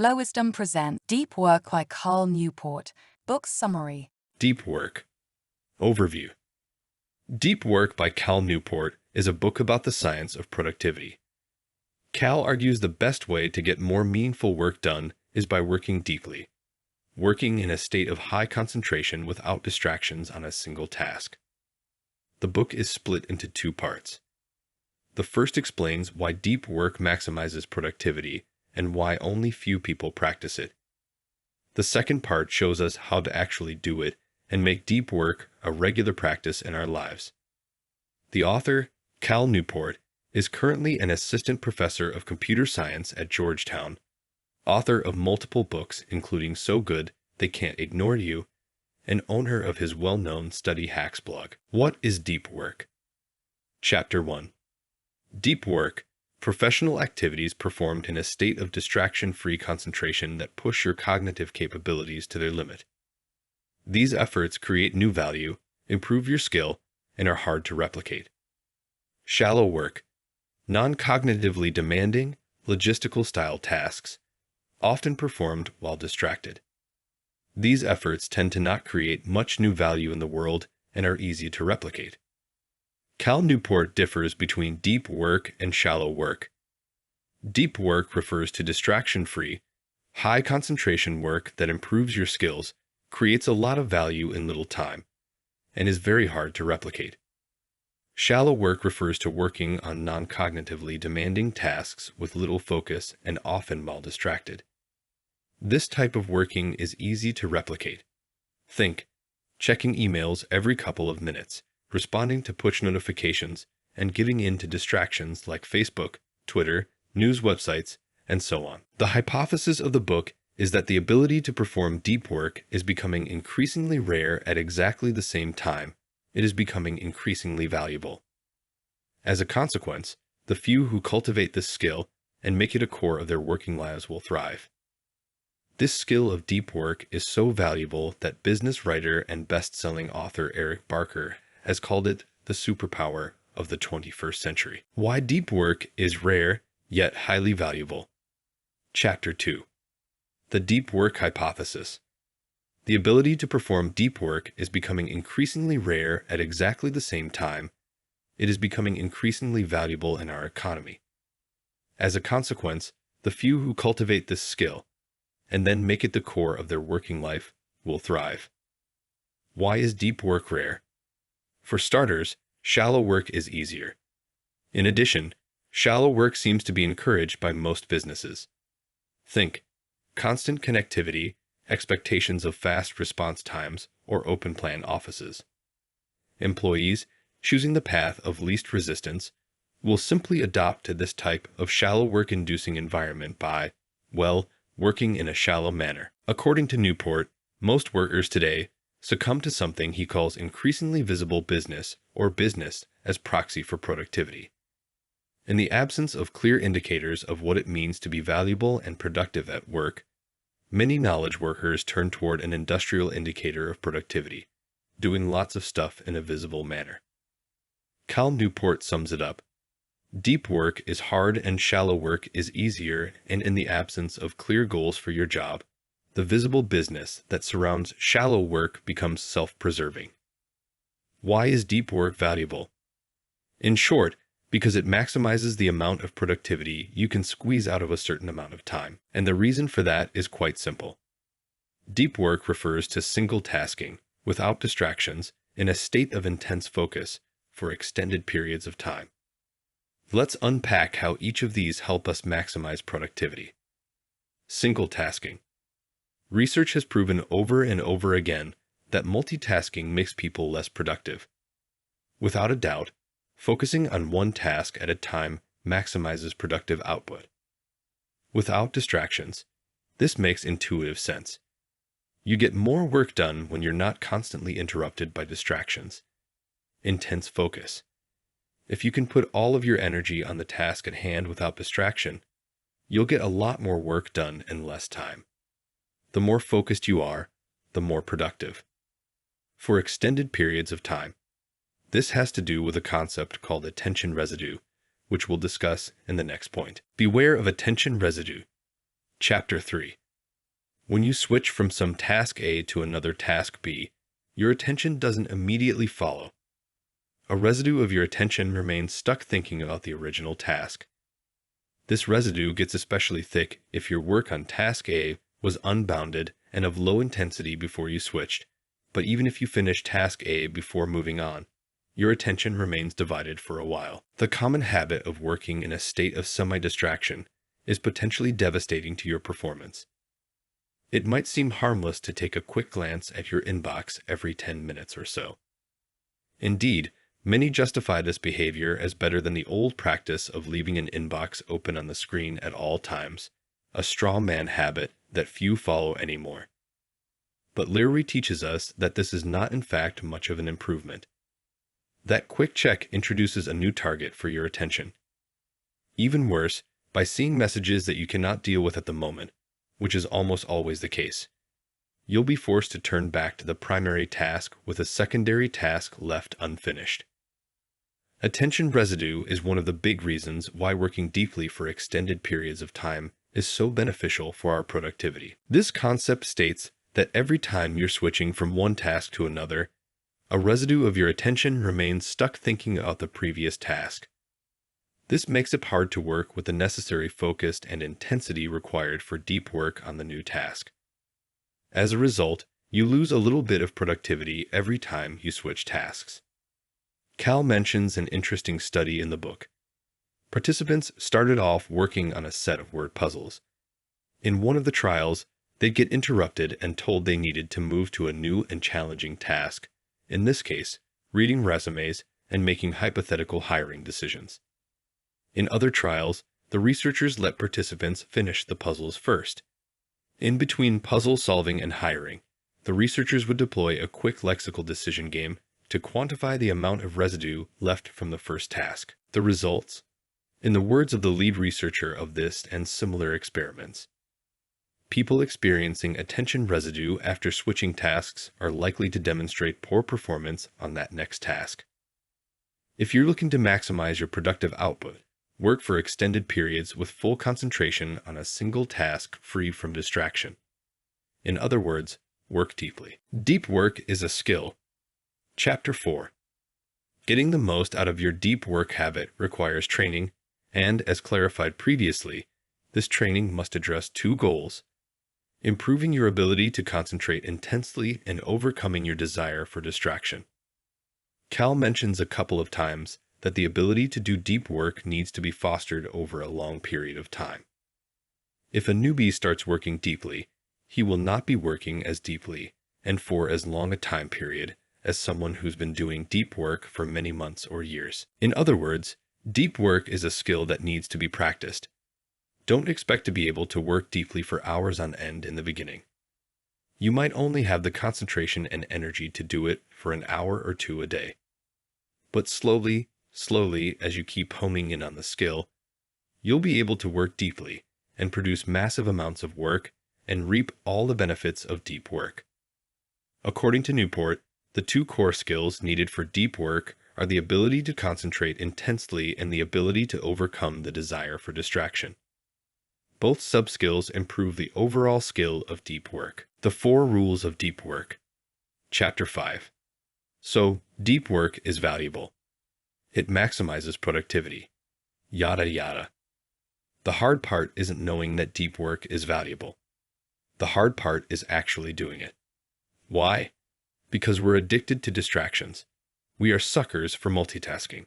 Flow Wisdom presents Deep Work by Cal Newport. Book summary. Deep Work. Overview. Deep Work by Cal Newport is a book about the science of productivity. Cal argues the best way to get more meaningful work done is by working deeply, working in a state of high concentration without distractions on a single task. The book is split into two parts. The first explains why deep work maximizes productivity and why only few people practice it. The second part shows us how to actually do it and make deep work a regular practice in our lives. The author, Cal Newport, is currently an assistant professor of computer science at Georgetown, author of multiple books including So Good They Can't Ignore You, and owner of his well-known Study Hacks blog. What is deep work? Chapter 1. Deep work: professional activities performed in a state of distraction-free concentration that push your cognitive capabilities to their limit. These efforts create new value, improve your skill, and are hard to replicate. Shallow work: non-cognitively demanding, logistical-style tasks, often performed while distracted. These efforts tend to not create much new value in the world and are easy to replicate. Cal Newport differs between deep work and shallow work. Deep work refers to distraction-free, high-concentration work that improves your skills, creates a lot of value in little time, and is very hard to replicate. Shallow work refers to working on non-cognitively demanding tasks with little focus and often while distracted. This type of working is easy to replicate. Think: checking emails every couple of minutes, responding to push notifications, and giving in to distractions like Facebook, Twitter, news websites, and so on. The hypothesis of the book is that the ability to perform deep work is becoming increasingly rare at exactly the same time it is becoming increasingly valuable. As a consequence, the few who cultivate this skill and make it a core of their working lives will thrive. This skill of deep work is so valuable that business writer and best-selling author Eric Barker has called it the superpower of the 21st century. Why deep work is rare yet highly valuable. Chapter 2. The Deep Work Hypothesis. The ability to perform deep work is becoming increasingly rare at exactly the same time it is becoming increasingly valuable in our economy. As a consequence, the few who cultivate this skill and then make it the core of their working life will thrive. Why is deep work rare? For starters, shallow work is easier. In addition, shallow work seems to be encouraged by most businesses. Think: constant connectivity, expectations of fast response times, or open-plan offices. Employees, choosing the path of least resistance, will simply adopt to this type of shallow work-inducing environment by, working in a shallow manner. According to Newport, most workers today succumb to something he calls increasingly visible business or business as proxy for productivity. In the absence of clear indicators of what it means to be valuable and productive at work, many knowledge workers turn toward an industrial indicator of productivity, doing lots of stuff in a visible manner. Cal Newport sums it up: deep work is hard and shallow work is easier, and in the absence of clear goals for your job, the visible business that surrounds shallow work becomes self-preserving. Why is deep work valuable? In short, because it maximizes the amount of productivity you can squeeze out of a certain amount of time, and the reason for that is quite simple. Deep work refers to single tasking, without distractions, in a state of intense focus, for extended periods of time. Let's unpack how each of these help us maximize productivity. Single tasking. Research has proven over and over again that multitasking makes people less productive. Without a doubt, focusing on one task at a time maximizes productive output. Without distractions, this makes intuitive sense. You get more work done when you're not constantly interrupted by distractions. Intense focus. If you can put all of your energy on the task at hand without distraction, you'll get a lot more work done in less time. The more focused you are, the more productive. For extended periods of time. This has to do with a concept called attention residue, which we'll discuss in the next point. Beware of attention residue. Chapter 3. When you switch from some task A to another task B, your attention doesn't immediately follow. A residue of your attention remains stuck thinking about the original task. This residue gets especially thick if your work on task A was unbounded and of low intensity before you switched, but even if you finish task A before moving on, your attention remains divided for a while. The common habit of working in a state of semi-distraction is potentially devastating to your performance. It might seem harmless to take a quick glance at your inbox every 10 minutes or so. Indeed, many justify this behavior as better than the old practice of leaving an inbox open on the screen at all times, a straw man habit that few follow anymore. But Leary teaches us that this is not in fact much of an improvement. That quick check introduces a new target for your attention. Even worse, by seeing messages that you cannot deal with at the moment, which is almost always the case, you'll be forced to turn back to the primary task with a secondary task left unfinished. Attention residue is one of the big reasons why working deeply for extended periods of time is so beneficial for our productivity. This concept states that every time you're switching from one task to another, a residue of your attention remains stuck thinking about the previous task. This makes it hard to work with the necessary focus and intensity required for deep work on the new task. As a result, you lose a little bit of productivity every time you switch tasks. Cal mentions an interesting study in the book. Participants started off working on a set of word puzzles. In one of the trials, they'd get interrupted and told they needed to move to a new and challenging task, in this case, reading resumes and making hypothetical hiring decisions. In other trials, the researchers let participants finish the puzzles first. In between puzzle solving and hiring, the researchers would deploy a quick lexical decision game to quantify the amount of residue left from the first task. The results? In the words of the lead researcher of this and similar experiments, people experiencing attention residue after switching tasks are likely to demonstrate poor performance on that next task. If you're looking to maximize your productive output, work for extended periods with full concentration on a single task free from distraction. In other words, work deeply. Deep work is a skill. Chapter 4. Getting the most out of your deep work habit requires training, and as clarified previously, this training must address two goals: improving your ability to concentrate intensely and overcoming your desire for distraction. Cal mentions a couple of times that the ability to do deep work needs to be fostered over a long period of time. If a newbie starts working deeply, he will not be working as deeply and for as long a time period as someone who's been doing deep work for many months or years. In other words, deep work is a skill that needs to be practiced. Don't expect to be able to work deeply for hours on end in the beginning. You might only have the concentration and energy to do it for an hour or two a day. But slowly, as you keep homing in on the skill, you'll be able to work deeply and produce massive amounts of work and reap all the benefits of deep work. According to Newport, the two core skills needed for deep work are the ability to concentrate intensely and the ability to overcome the desire for distraction. Both sub-skills improve the overall skill of deep work. The 4 rules of deep work. Chapter 5. So, deep work is valuable. It maximizes productivity. Yada yada. The hard part isn't knowing that deep work is valuable. The hard part is actually doing it. Why? Because we're addicted to distractions. We are suckers for multitasking.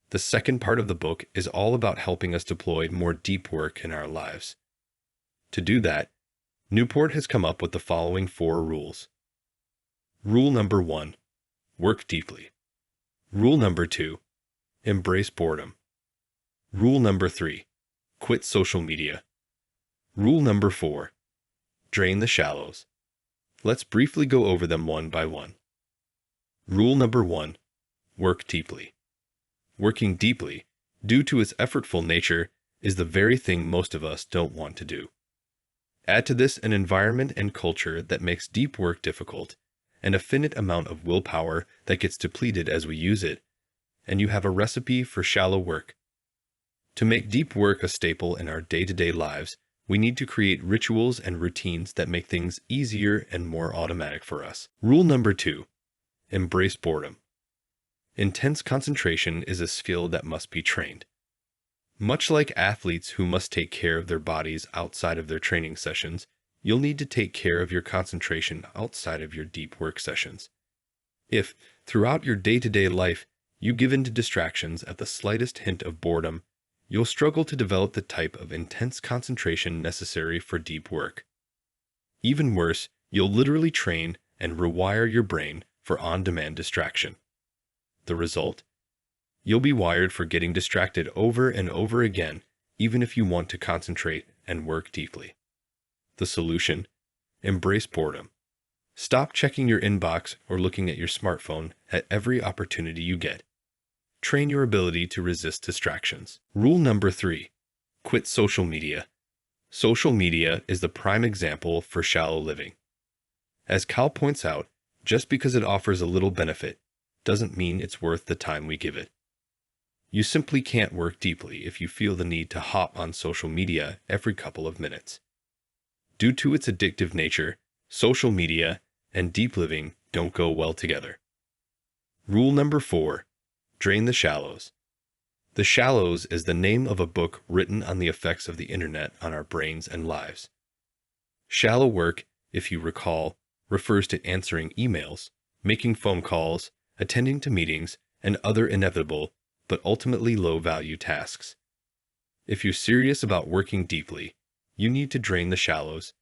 The second part of the book is all about helping us deploy more deep work in our lives. To do that, Newport has come up with the following 4 rules. Rule number 1. Work deeply. Rule number 2. Embrace boredom. Rule number 3. Quit social media. Rule number 4. Drain the shallows. Let's briefly go over them one by one. Rule number 1. Work deeply. Working deeply, due to its effortful nature, is the very thing most of us don't want to do. Add to this an environment and culture that makes deep work difficult, and a finite amount of willpower that gets depleted as we use it, and you have a recipe for shallow work. To make deep work a staple in our day-to-day lives, We need to create rituals and routines that make things easier and more automatic for us. Rule number 2. Embrace boredom. Intense concentration is a skill that must be trained. Much like athletes who must take care of their bodies outside of their training sessions, you'll need to take care of your concentration outside of your deep work sessions. If, throughout your day-to-day life, you give in to distractions at the slightest hint of boredom, you'll struggle to develop the type of intense concentration necessary for deep work. Even worse, you'll literally train and rewire your brain for on-demand distraction. The result? You'll be wired for getting distracted over and over again, even if you want to concentrate and work deeply. The solution? Embrace boredom. Stop checking your inbox or looking at your smartphone at every opportunity you get. Train your ability to resist distractions. Rule number 3. Quit social media. Social media is the prime example for shallow living. As Cal points out, just because it offers a little benefit doesn't mean it's worth the time we give it. You simply can't work deeply if you feel the need to hop on social media every couple of minutes. Due to its addictive nature, social media and deep living don't go well together. Rule number 4. Drain the shallows. The Shallows is the name of a book written on the effects of the internet on our brains and lives. Shallow work, if you recall, refers to answering emails, making phone calls, attending to meetings, and other inevitable, but ultimately low-value tasks. If you're serious about working deeply, you need to drain the shallows.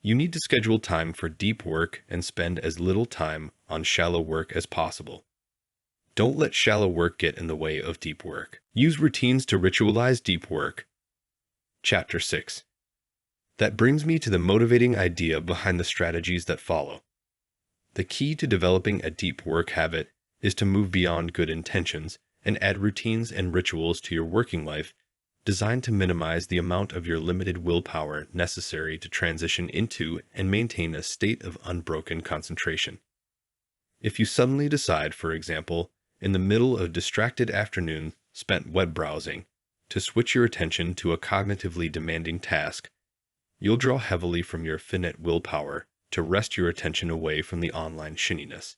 You need to schedule time for deep work and spend as little time on shallow work as possible. Don't let shallow work get in the way of deep work. Use routines to ritualize deep work. Chapter 6. That brings me to the motivating idea behind the strategies that follow. The key to developing a deep work habit is to move beyond good intentions and add routines and rituals to your working life designed to minimize the amount of your limited willpower necessary to transition into and maintain a state of unbroken concentration. If you suddenly decide, for example, in the middle of a distracted afternoon spent web browsing, to switch your attention to a cognitively demanding task, you'll draw heavily from your finite willpower to wrest your attention away from the online shinniness.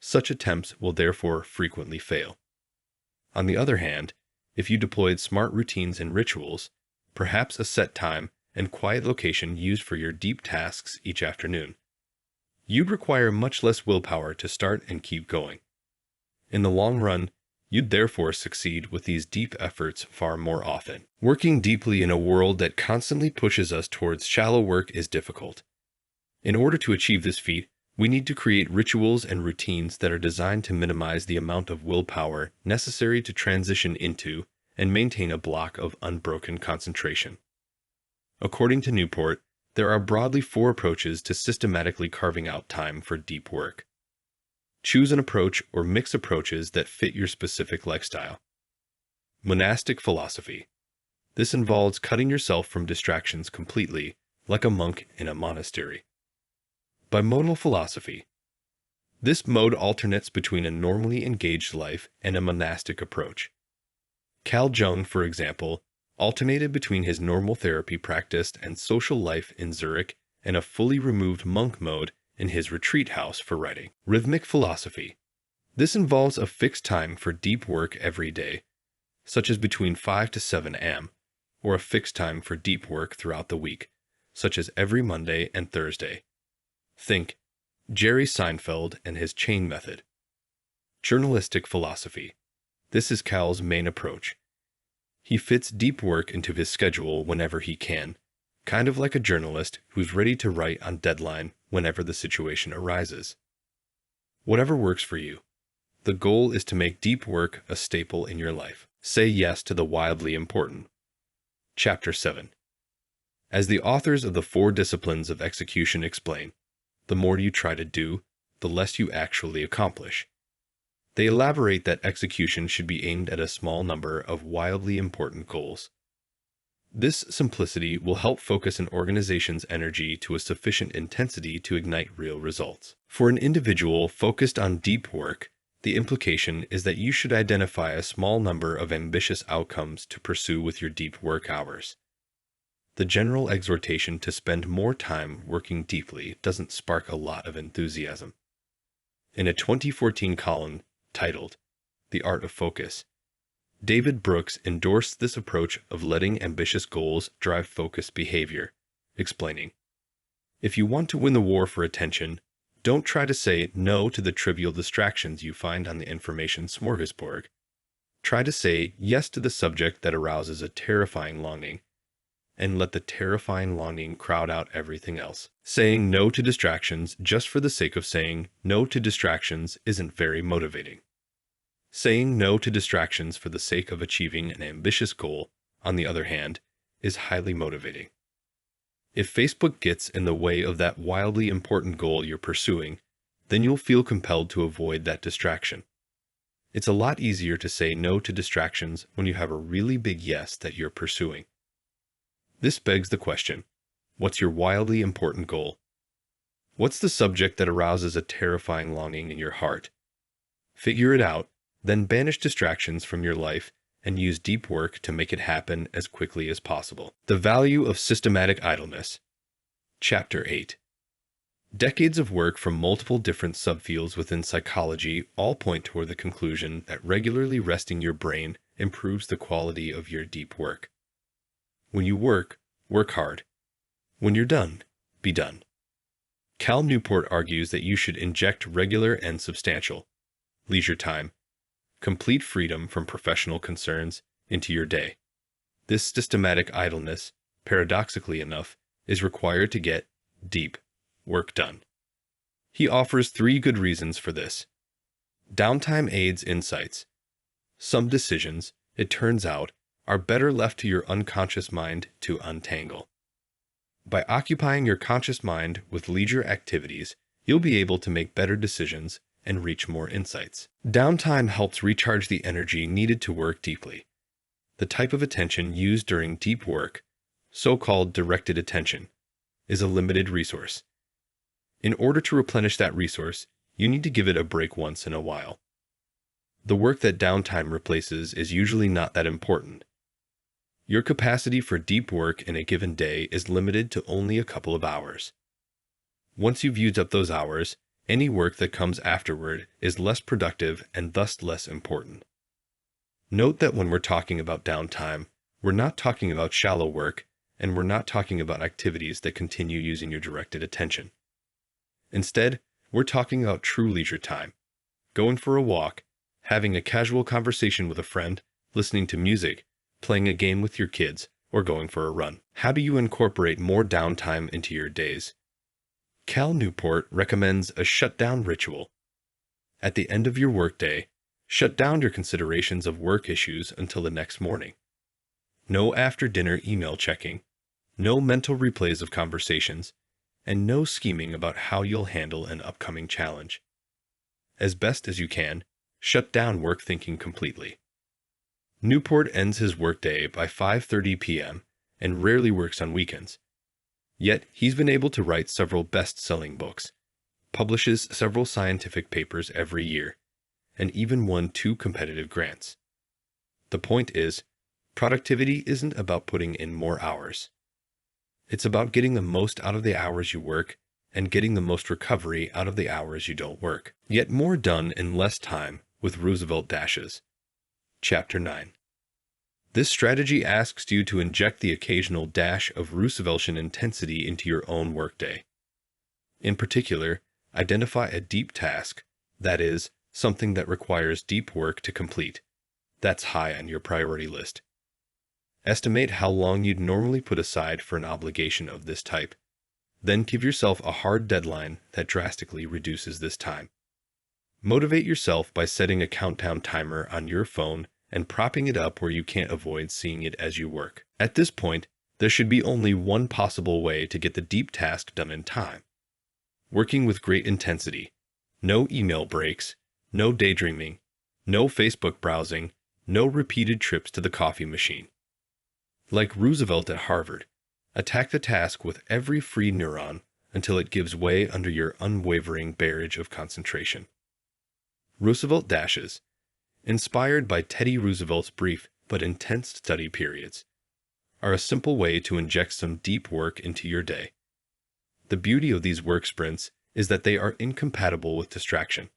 Such attempts will therefore frequently fail. On the other hand, if you deployed smart routines and rituals, perhaps a set time and quiet location used for your deep tasks each afternoon, you'd require much less willpower to start and keep going. In the long run, you'd therefore succeed with these deep efforts far more often. Working deeply in a world that constantly pushes us towards shallow work is difficult. In order to achieve this feat, we need to create rituals and routines that are designed to minimize the amount of willpower necessary to transition into and maintain a block of unbroken concentration. According to Newport, there are broadly 4 approaches to systematically carving out time for deep work. Choose an approach or mix approaches that fit your specific lifestyle. Monastic philosophy. This involves cutting yourself from distractions completely, like a monk in a monastery. Bimodal philosophy. This mode alternates between a normally engaged life and a monastic approach. Cal Jung, for example, alternated between his normal therapy practice and social life in Zurich and a fully removed monk mode in his retreat house for writing. Rhythmic philosophy. This involves a fixed time for deep work every day, such as between 5 to 7 a.m., or a fixed time for deep work throughout the week, such as every Monday and Thursday. Think Jerry Seinfeld and his chain method. Journalistic philosophy. This is Cal's main approach. He fits deep work into his schedule whenever he can, kind of like a journalist who's ready to write on deadline whenever the situation arises. Whatever works for you. The goal is to make deep work a staple in your life. Say yes to the wildly important. Chapter 7. As the authors of the 4 disciplines of execution explain, the more you try to do, the less you actually accomplish. They elaborate that execution should be aimed at a small number of wildly important goals. This simplicity will help focus an organization's energy to a sufficient intensity to ignite real results. For an individual focused on deep work, the implication is that you should identify a small number of ambitious outcomes to pursue with your deep work hours. The general exhortation to spend more time working deeply doesn't spark a lot of enthusiasm. In a 2014 column titled The Art of Focus, David Brooks endorsed this approach of letting ambitious goals drive focused behavior, explaining, "If you want to win the war for attention, don't try to say no to the trivial distractions you find on the information smorgasbord. Try to say yes to the subject that arouses a terrifying longing, and let the terrifying longing crowd out everything else." Saying no to distractions just for the sake of saying no to distractions isn't very motivating. Saying no to distractions for the sake of achieving an ambitious goal, on the other hand, is highly motivating. If Facebook gets in the way of that wildly important goal you're pursuing, then you'll feel compelled to avoid that distraction. It's a lot easier to say no to distractions when you have a really big yes that you're pursuing. This begs the question, what's your wildly important goal? What's the subject that arouses a terrifying longing in your heart? Figure it out, then banish distractions from your life and use deep work to make it happen as quickly as possible. The Value of Systematic Idleness. Chapter 8. Decades of work from multiple different subfields within psychology all point toward the conclusion that regularly resting your brain improves the quality of your deep work. When you work, work hard. When you're done, be done. Cal Newport argues that you should inject regular and substantial leisure time, complete freedom from professional concerns, into your day. This systematic idleness, paradoxically enough, is required to get deep work done. He offers 3 good reasons for this. Downtime aids insights. Some decisions, it turns out, are better left to your unconscious mind to untangle. By occupying your conscious mind with leisure activities, you'll be able to make better decisions and reach more insights. Downtime helps recharge the energy needed to work deeply. The type of attention used during deep work, so-called directed attention, is a limited resource. In order to replenish that resource, you need to give it a break once in a while. The work that downtime replaces is usually not that important. Your capacity for deep work in a given day is limited to only a couple of hours. Once you've used up those hours, any work that comes afterward is less productive and thus less important. Note that when we're talking about downtime, we're not talking about shallow work, and we're not talking about activities that continue using your directed attention. Instead, we're talking about true leisure time, going for a walk, having a casual conversation with a friend, listening to music, playing a game with your kids, or going for a run. How do you incorporate more downtime into your days? Cal Newport recommends a shutdown ritual. At the end of your workday, shut down your considerations of work issues until the next morning. No after-dinner email checking, no mental replays of conversations, and no scheming about how you'll handle an upcoming challenge. As best as you can, shut down work thinking completely. Newport ends his workday by 5:30 p.m. and rarely works on weekends. Yet he's been able to write several best-selling books, publishes several scientific papers every year, and even won 2 competitive grants. The point is, productivity isn't about putting in more hours. It's about getting the most out of the hours you work and getting the most recovery out of the hours you don't work. Get more done in less time with Roosevelt Dashes. Chapter 9. This strategy asks you to inject the occasional dash of Rooseveltian intensity into your own workday. In particular, identify a deep task, that is, something that requires deep work to complete. That's high on your priority list. Estimate how long you'd normally put aside for an obligation of this type. Then give yourself a hard deadline that drastically reduces this time. Motivate yourself by setting a countdown timer on your phone and propping it up where you can't avoid seeing it as you work. At this point, there should be only one possible way to get the deep task done in time. Working with great intensity. No email breaks, no daydreaming, no Facebook browsing, no repeated trips to the coffee machine. Like Roosevelt at Harvard, attack the task with every free neuron until it gives way under your unwavering barrage of concentration. Roosevelt Dashes, inspired by Teddy Roosevelt's brief but intense study periods. are a simple way to inject some deep work into your day. The beauty of these work sprints is that they are incompatible with distraction.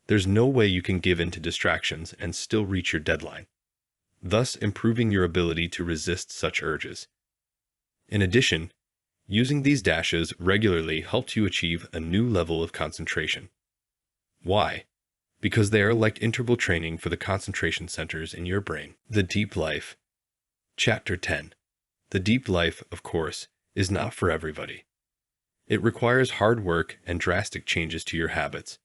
There's no way you can give in to distractions and still reach your deadline, thus improving your ability to resist such urges. In addition, using these dashes regularly helps you achieve a new level of concentration. Why? Because they are like interval training for the concentration centers in your brain. The Deep Life. Chapter 10. The deep life, of course, is not for everybody. It requires hard work and drastic changes to your habits.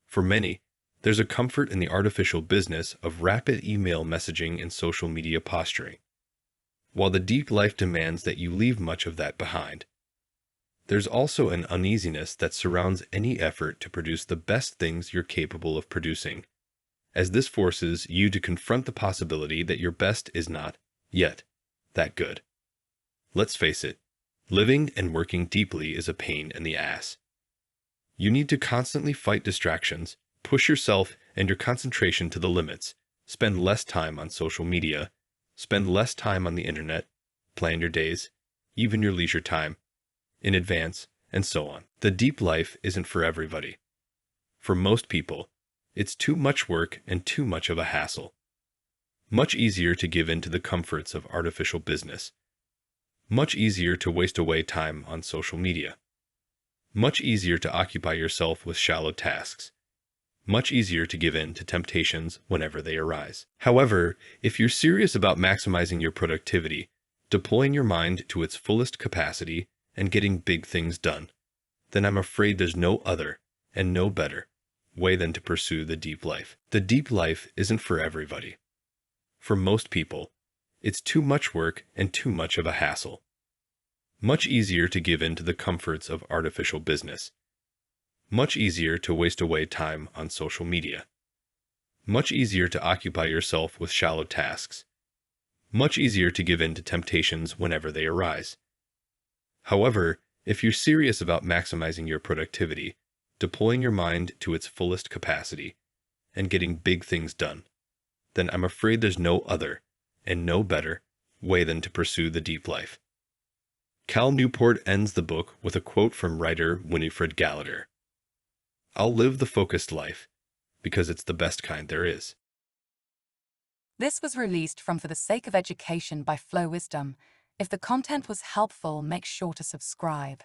For many, there's a comfort in the artificial business of rapid email messaging and social media posturing, while the deep life demands that you leave much of that behind. There's also an uneasiness that surrounds any effort to produce the best things you're capable of producing, as this forces you to confront the possibility that your best is not, yet, that good. Let's face it, living and working deeply is a pain in the ass. You need to constantly fight distractions, push yourself and your concentration to the limits, spend less time on social media, spend less time on the internet, plan your days, even your leisure time, in advance, and so on. The deep life isn't for everybody. For most people, it's too much work and too much of a hassle. Much easier to give in to the comforts of artificial business. Much easier to waste away time on social media. Much easier to occupy yourself with shallow tasks. Much easier to give in to temptations whenever they arise. However, if you're serious about maximizing your productivity, deploying your mind to its fullest capacity, and getting big things done, then I'm afraid there's no other, and no better, way than to pursue the deep life. The deep life isn't for everybody. For most people, it's too much work and too much of a hassle. Much easier to give in to the comforts of artificial business. Much easier to waste away time on social media. Much easier to occupy yourself with shallow tasks. Much easier to give in to temptations whenever they arise. However, if you're serious about maximizing your productivity, deploying your mind to its fullest capacity, and getting big things done, then I'm afraid there's no other, and no better, way than to pursue the deep life. Cal Newport ends the book with a quote from writer Winifred Gallagher. "I'll live the focused life, because it's the best kind there is." This was released from For the Sake of Education by Flow Wisdom. If the content was helpful, make sure to subscribe.